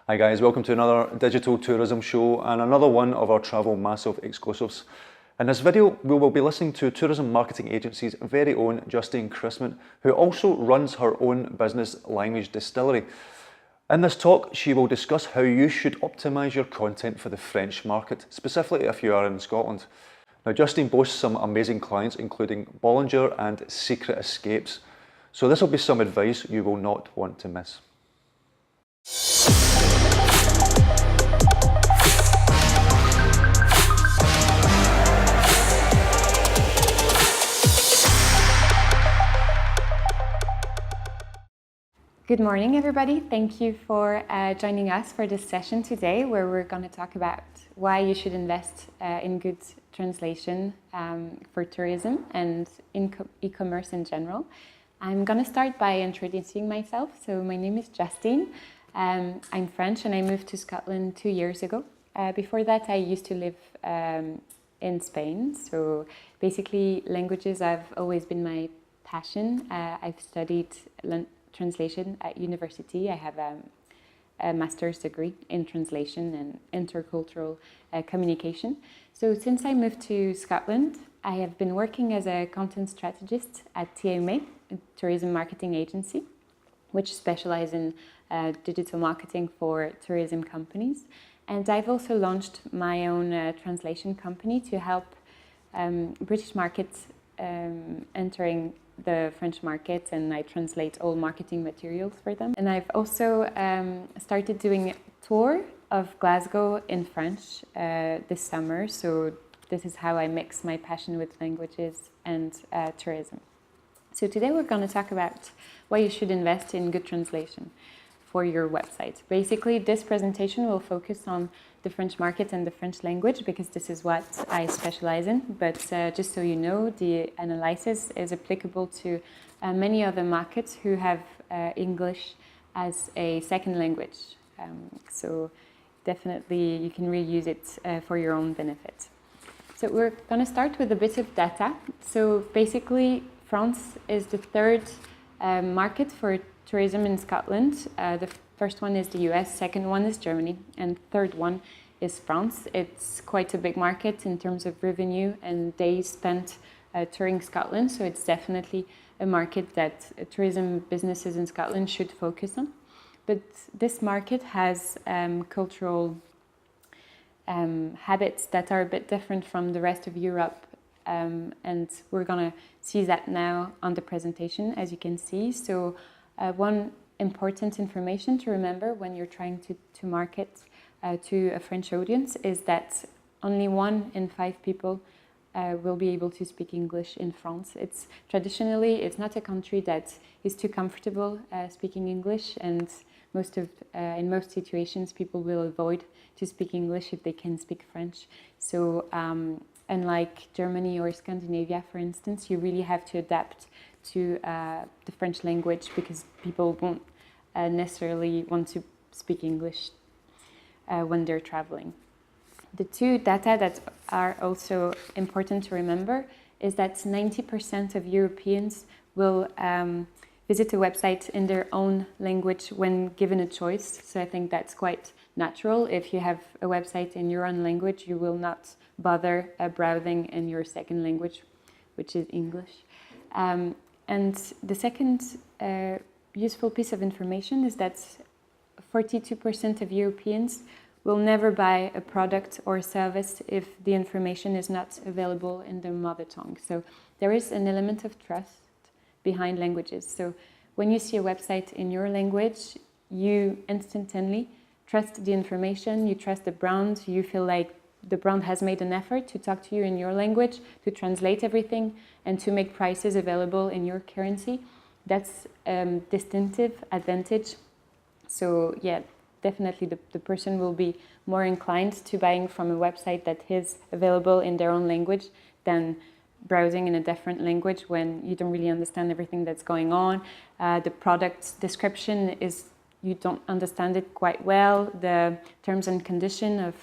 Hi guys, welcome to another digital tourism show and another one of our Travel Massive exclusives. In this video, we will be listening to tourism marketing agency's very own Justine Chrisment, who also runs her own business, Language Distillery. In this talk, she will discuss how you should optimise your content for the French market, specifically if you are in Scotland. Now, Justine boasts some amazing clients, including Bollinger and Secret Escapes. So this will be some advice you will not want to miss. Good morning, everybody. Thank you for joining us for this session today, where we're going to talk about why you should invest in good translation for tourism and in e-commerce in general. I'm going to start by introducing myself. So my name is Justine. I'm French and I moved to Scotland 2 years ago. Before that, I used to live in Spain. So basically, languages have always been my passion. I've studied translation at university. I have a master's degree in translation and intercultural communication. So since I moved to Scotland, I have been working as a content strategist at TMA, a tourism marketing agency, which specializes in digital marketing for tourism companies. And I've also launched my own translation company to help British markets entering the French market, and I translate all marketing materials for them. And I've also started doing a tour of Glasgow in French this summer. So this is how I mix my passion with languages and tourism. So today we're going to talk about why you should invest in good translation for your website. Basically, this presentation will focus on the French market and the French language because this is what I specialize in. But just so you know, the analysis is applicable to many other markets who have English as a second language. So definitely you can reuse it for your own benefit. So we're going to start with a bit of data. So basically, France is the third market for tourism in Scotland. The first one is the US, second one is Germany, and third one is France. It's quite a big market in terms of revenue and days spent touring Scotland, so it's definitely a market that tourism businesses in Scotland should focus on. But this market has cultural habits that are a bit different from the rest of Europe, and we're going to see that now on the presentation, as you can see. So one important information to remember when you're trying to market to a French audience is that only 1 in 5 people will be able to speak English in France. It's not a country that is too comfortable speaking English, and in most situations people will avoid to speak English if they can speak French. So unlike Germany or Scandinavia, for instance, you really have to adapt to the French language because people won't necessarily want to speak English when they're traveling. The two data that are also important to remember is that 90% of Europeans will visit a website in their own language when given a choice. So I think that's quite natural. If you have a website in your own language, you will not bother browsing in your second language, which is English. And the second useful piece of information is that 42% of Europeans will never buy a product or service if the information is not available in their mother tongue. So there is an element of trust behind languages. So when you see a website in your language, you instantly trust the information, you trust the brand, you feel like the brand has made an effort to talk to you in your language, to translate everything, and to make prices available in your currency. That's a distinctive advantage. So yeah, definitely the person will be more inclined to buying from a website that is available in their own language than browsing in a different language when you don't really understand everything that's going on. The product description you don't understand it quite well. The terms and condition of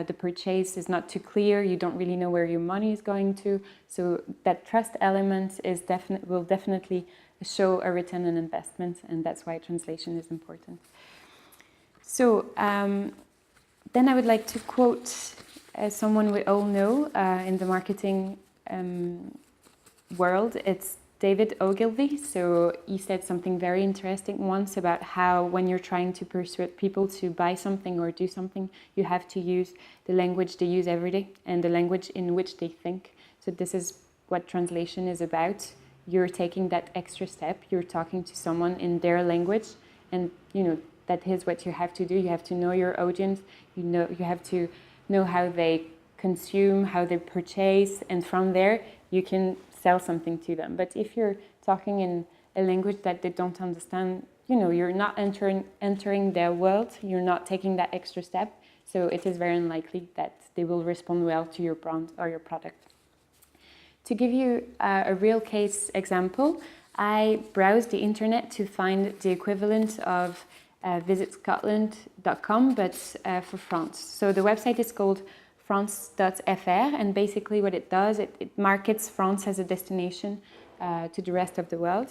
the purchase is not too clear. You don't really know where your money is going to. So that trust element will definitely show a return on investment, and that's why translation is important. So then I would like to quote someone we all know in the marketing world. It's David Ogilvy. So he said something very interesting once about how when you're trying to persuade people to buy something or do something, you have to use the language they use every day and the language in which they think. So this is what translation is about. You're taking that extra step. You're talking to someone in their language, and that is what you have to do. You have to know your audience. You have to know how they consume, how they purchase, and from there you can sell something to them. But if you're talking in a language that they don't understand, you're not entering their world. You're not taking that extra step. So it is very unlikely that they will respond well to your brand or your product. To give you a real case example, I browsed the internet to find the equivalent of visitscotland.com, but for France. So the website is called france.fr, and basically what it does, it markets France as a destination to the rest of the world.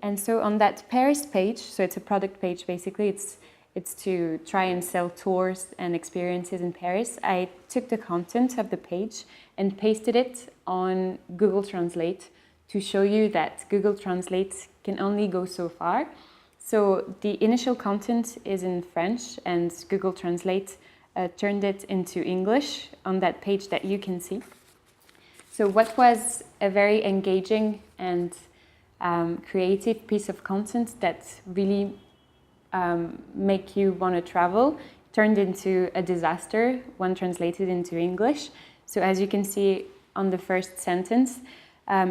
And so on that Paris page, so it's a product page basically, it's to try and sell tours and experiences in Paris. I took the content of the page and pasted it on Google Translate to show you that Google Translate can only go so far. So the initial content is in French, and Google Translate turned it into English on that page that you can see. So what was a very engaging and creative piece of content that really make you want to travel turned into a disaster when translated into English. So as you can see on the first sentence,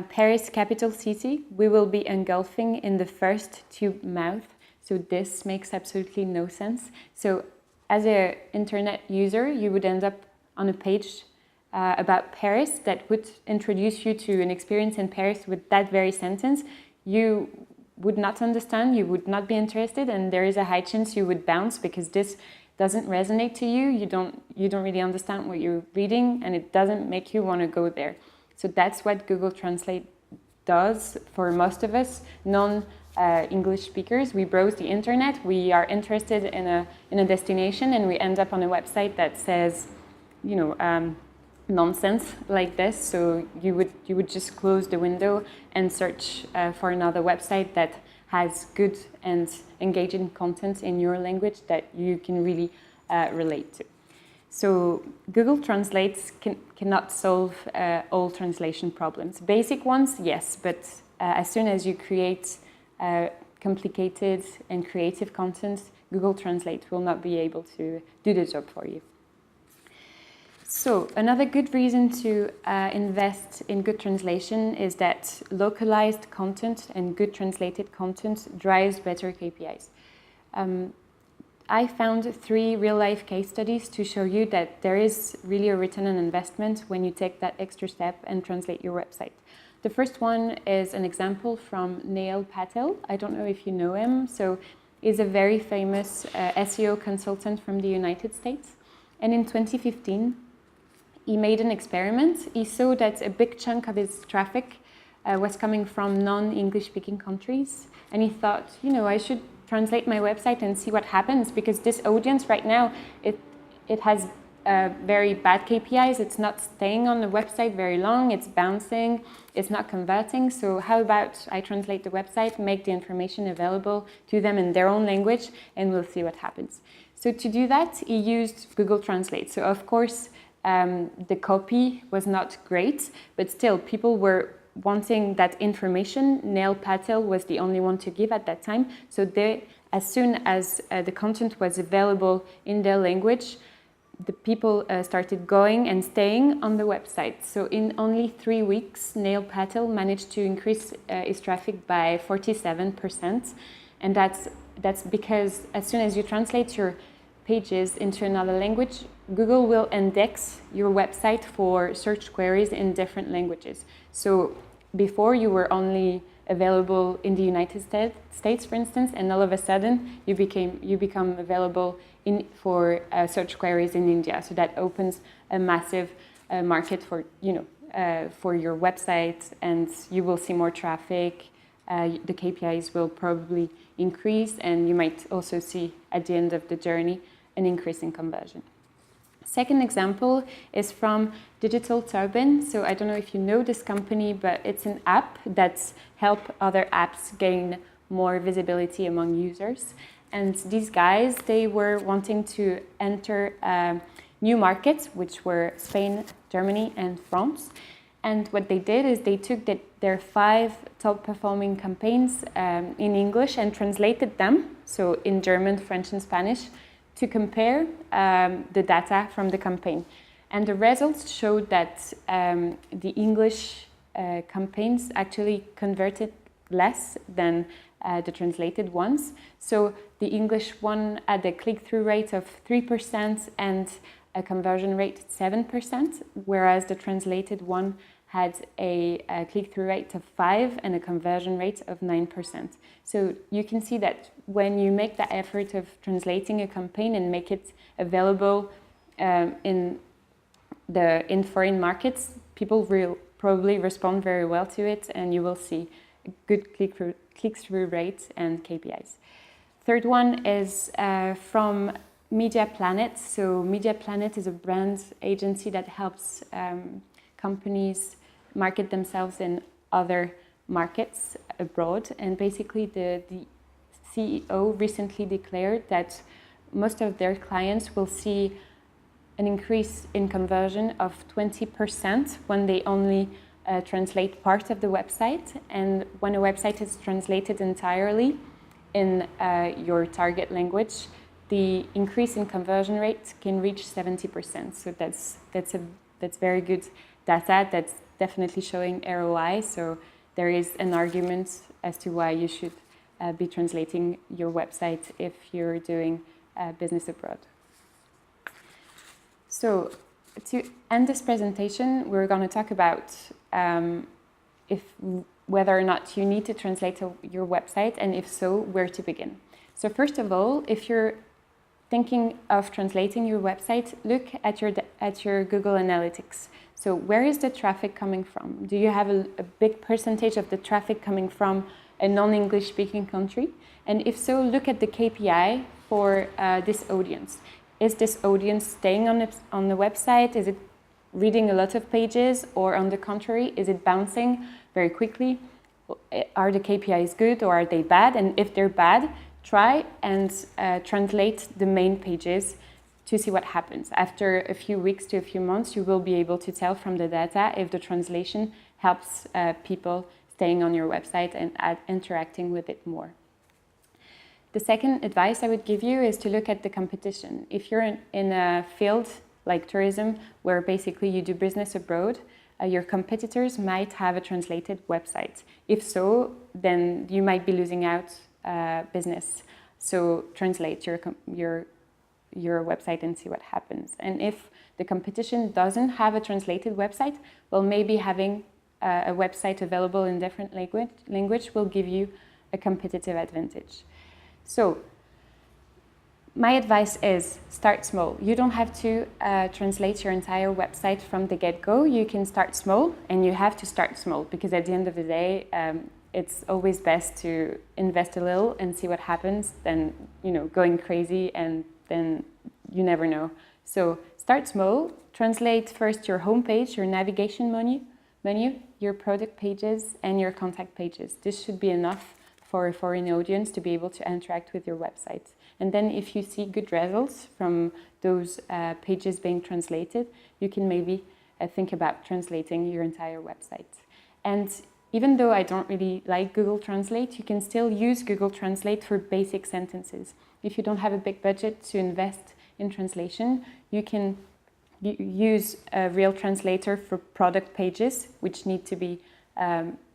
Paris, capital city, we will be engulfing in the first tube mouth. So this makes absolutely no sense. So as an internet user, you would end up on a page about Paris that would introduce you to an experience in Paris with that very sentence. You would not understand, you would not be interested, and there is a high chance you would bounce because this doesn't resonate to you. You don't really understand what you're reading, and it doesn't make you want to go there. So that's what Google Translate does for most of us non-English speakers. We browse the internet, we are interested in a destination, and we end up on a website that says, nonsense like this. So you would just close the window and search for another website that has good and engaging content in your language that you can really relate to. So Google Translate cannot solve all translation problems. Basic ones, yes, but as soon as you create complicated and creative content, Google Translate will not be able to do the job for you. So another good reason to invest in good translation is that localized content and good translated content drives better KPIs. I found 3 real-life case studies to show you that there is really a return on investment when you take that extra step and translate your website. The first one is an example from Neil Patel. I don't know if you know him. So he's a very famous SEO consultant from the United States. And in 2015, he made an experiment. He saw that a big chunk of his traffic was coming from non-English speaking countries. And he thought, I should translate my website and see what happens, because this audience right now, it has very bad KPIs. It's not staying on the website very long. It's bouncing. It's not converting. So how about I translate the website, make the information available to them in their own language, and we'll see what happens. So to do that, he used Google Translate. So of course, the copy was not great, but still people were wanting that information. Neil Patel was the only one to give at that time. So as soon as the content was available in their language, the people started going and staying on the website. So in only 3 weeks, Neil Patel managed to increase his traffic by 47%. And that's because as soon as you translate your pages into another language, Google will index your website for search queries in different languages. So before you were only available in the United States, for instance, and all of a sudden you become available for search queries in India. So that opens a massive market for your website, and you will see more traffic, the KPIs will probably increase, and you might also see at the end of the journey an increase in conversion. Second example is from Digital Turbine. So I don't know if you know this company, but it's an app that helps other apps gain more visibility among users. And these guys, they were wanting to enter new markets, which were Spain, Germany, and France. And what they did is they took their 5 top performing campaigns in English and translated them, so in German, French, and Spanish, to compare the data from the campaign. And the results showed that the English campaigns actually converted less than the translated ones. So the English one had a click-through rate of 3% and a conversion rate of 7%, whereas the translated one had a click-through rate of 5% and a conversion rate of 9%. So you can see that when you make the effort of translating a campaign and make it available in foreign markets, people will probably respond very well to it, and you will see good click-through rates and KPIs. Third one is from Media Planet. So Media Planet is a brand agency that helps companies market themselves in other markets abroad. And basically the CEO recently declared that most of their clients will see an increase in conversion of 20% when they only translate part of the website. And when a website is translated entirely in your target language, the increase in conversion rate can reach 70%. So that's very good data. That's definitely showing ROI. So there is an argument as to why you should be translating your website if you're doing business abroad. So to end this presentation, we're going to talk about whether or not you need to translate your website, and if so, where to begin. So first of all, if you're thinking of translating your website, look at your Google Analytics. So where is the traffic coming from? Do you have a big percentage of the traffic coming from a non-English speaking country? And if so, look at the KPI for this audience. Is this audience staying on the website? Is it reading a lot of pages? Or on the contrary, is it bouncing very quickly? Are the KPIs good or are they bad? And if they're bad, try and translate the main pages to see what happens. After a few weeks to a few months, you will be able to tell from the data if the translation helps people staying on your website and interacting with it more. The second advice I would give you is to look at the competition. If you're in a field like tourism, where basically you do business abroad, your competitors might have a translated website. If so, then you might be losing out business. So translate your website and see what happens. And if the competition doesn't have a translated website, well, maybe having a website available in different language will give you a competitive advantage. So my advice is start small. You don't have to translate your entire website from the get-go. You can start small, and you have to start small because at the end of the day, it's always best to invest a little and see what happens than going crazy, and then you never know. So start small. Translate first your homepage, your navigation menu, your product pages, and your contact pages. This should be enough for a foreign audience to be able to interact with your website. And then if you see good results from those pages being translated, you can maybe think about translating your entire website. And even though I don't really like Google Translate, you can still use Google Translate for basic sentences. If you don't have a big budget to invest in translation, you can use a real translator for product pages, which need to be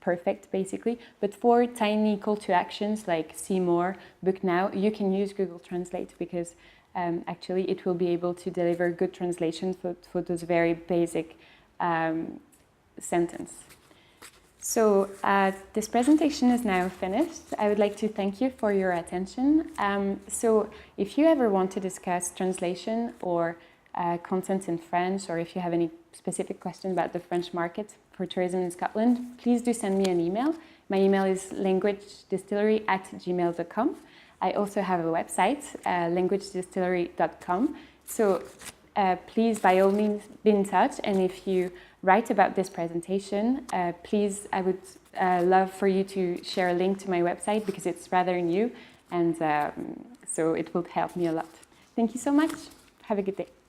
perfect basically. But for tiny call to actions like see more, book now, you can use Google Translate because actually it will be able to deliver good translation for those very basic sentence. So this presentation is now finished. I would like to thank you for your attention. So if you ever want to discuss translation or content in French, or if you have any specific question about the French market for tourism in Scotland, please do send me an email. My email is languagedistillery@gmail.com. I also have a website, languagedistillery.com. So please, by all means, be in touch. And if you write about this presentation, please, I would love for you to share a link to my website because it's rather new, and so it will help me a lot. Thank you so much. Have a good day.